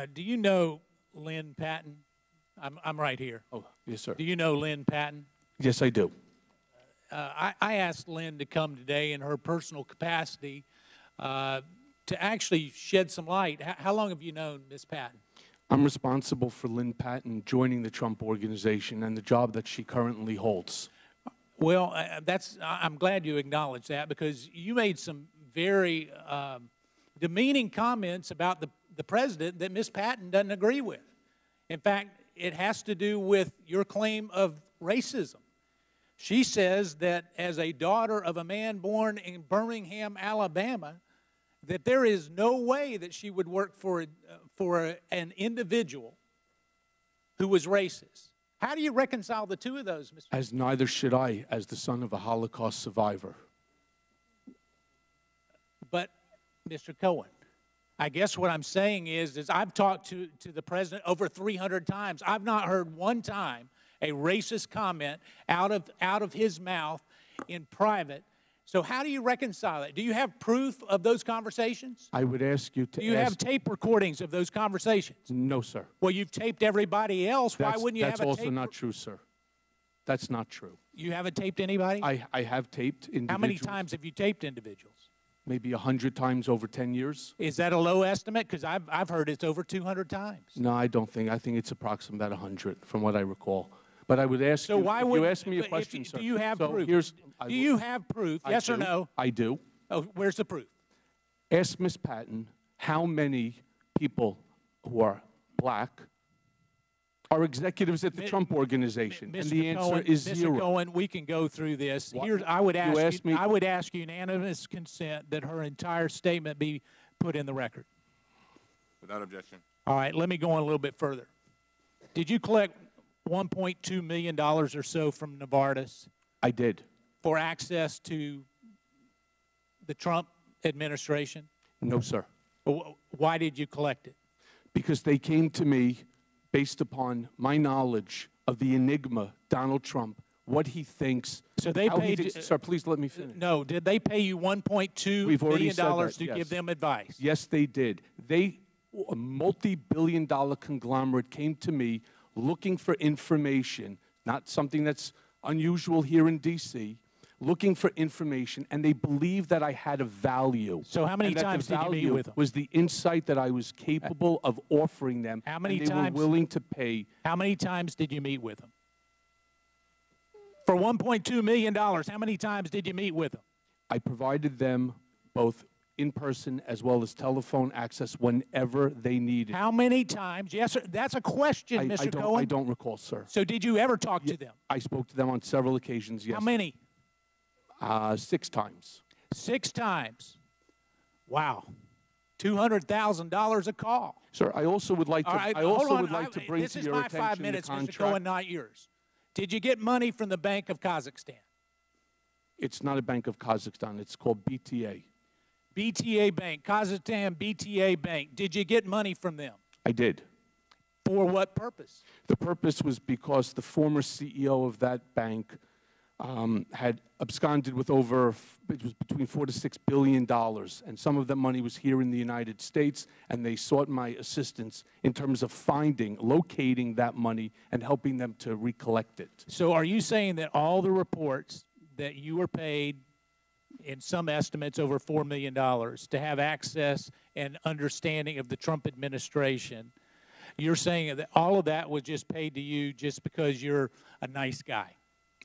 Do you know Lynn Patton? I'm right here. Oh, yes, sir. Do you know Lynn Patton? Yes, I do. I asked Lynn to come today in her personal capacity to actually shed some light. How long have you known Ms. Patton? I'm responsible for Lynn Patton joining the Trump Organization and the job that she currently holds. Well, I'm glad you acknowledge that, because you made some very demeaning comments about the president that Ms. Patton doesn't agree with. In fact, it has to do with your claim of racism. She says that as a daughter of a man born in Birmingham, Alabama, that there is no way that she would work for an individual who was racist. How do you reconcile the two of those, Mr. As neither should I, as the son of a Holocaust survivor. But, Mr. Cohen, I guess what I'm saying is I've talked to the president over 300 times. I've not heard one time a racist comment out of his mouth in private. So how do you reconcile it? Do you have proof of those conversations? I would ask you to Do you have tape recordings of those conversations? No, sir. Well, you've taped everybody else. Why wouldn't you have a tape? That's also not true, sir. That's not true. You haven't taped anybody? I have taped individuals. How many times have you taped individuals? Maybe 100 times over 10 years. Is that a low estimate? Because I've heard it's over 200 times. No, I don't think. I think it's approximately about 100, from what I recall. But I would ask you, why would you ask me a question, sir. Do you have proof? Do you have proof? Yes or no? I do. Oh, where's the proof? Ask Ms. Patton how many people who are black are executives at the Trump Organization, and the answer is zero. Mr. Cohen, we can go through this. I would ask unanimous consent that her entire statement be put in the record. Without objection. All right, let me go on a little bit further. Did you collect $1.2 million or so from Novartis? I did. For access to the Trump administration? No, sir. Why did you collect it? Because they came to me based upon my knowledge of the enigma, Donald Trump, what he thinks. So they paid sir, please let me finish. No, did they pay you $1.2 million to give them advice? Yes, they did. A multi-billion-dollar conglomerate came to me looking for information, not something that's unusual here in D.C., looking for information, and they believed that I had a value. So how many times did you meet with them? Was the insight that I was capable of offering them, how many and they times, were willing to pay. How many times did you meet with them? For $1.2 million, how many times did you meet with them? I provided them both in person as well as telephone access whenever they needed. How many times? Yes, sir. That's a question, Mr. Cohen. I don't recall, sir. So did you ever talk to them? I spoke to them on several occasions, yes. How many? 6 times. 6 times. Wow. $200,000 a call. Sir, I also would like to. Right, I also would like to bring this to is your my attention 5 minutes, the Mr. contract. Cohen, not yours. Did you get money from the Bank of Kazakhstan? It's not a Bank of Kazakhstan. It's called BTA. BTA Bank, Kazakhstan BTA Bank. Did you get money from them? I did. For what purpose? The purpose was because the former CEO of that bank had absconded with it was between $4 to $6 billion, and some of that money was here in the United States, and they sought my assistance in terms of locating that money and helping them to recollect it. So are you saying that all the reports that you were paid, in some estimates over $4 million, to have access and understanding of the Trump administration, you're saying that all of that was just paid to you just because you're a nice guy?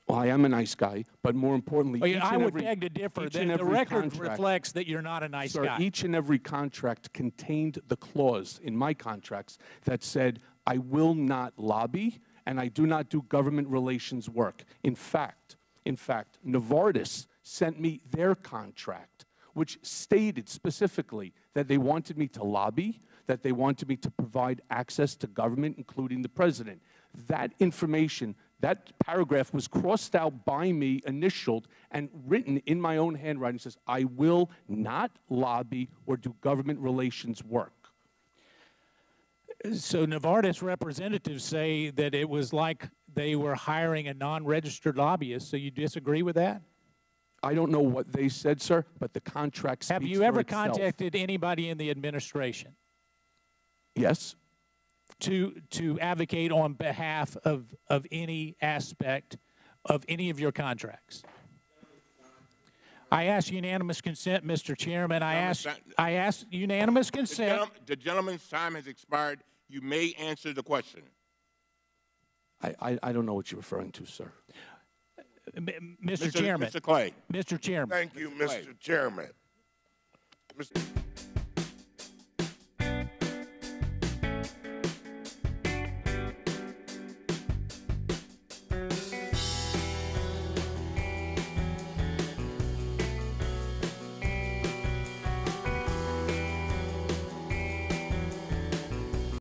Well, I am a nice guy, but more importantly, I would beg to differ. The record reflects that you're not a nice guy. Each and every contract contained the clause in my contracts that said, I will not lobby and I do not do government relations work. In fact, Novartis sent me their contract, which stated specifically that they wanted me to lobby, that they wanted me to provide access to government, including the president. That information, that paragraph was crossed out by me, initialed, and written in my own handwriting. It says, I will not lobby or do government relations work. So Novartis representatives say that it was like they were hiring a non-registered lobbyist. So you disagree with that? I don't know what they said, sir, but the contract speaks for itself. Have you ever contacted anybody in the administration? Yes. to advocate on behalf of any aspect of any of your contracts? I ask unanimous consent, Mr. Chairman. I ask unanimous consent. The gentleman's time has expired. You may answer the question. I don't know what you're referring to, sir. Mr. Chairman. Mr. Clay. Mr. Chairman. Thank you, Mr. Chairman. Mr.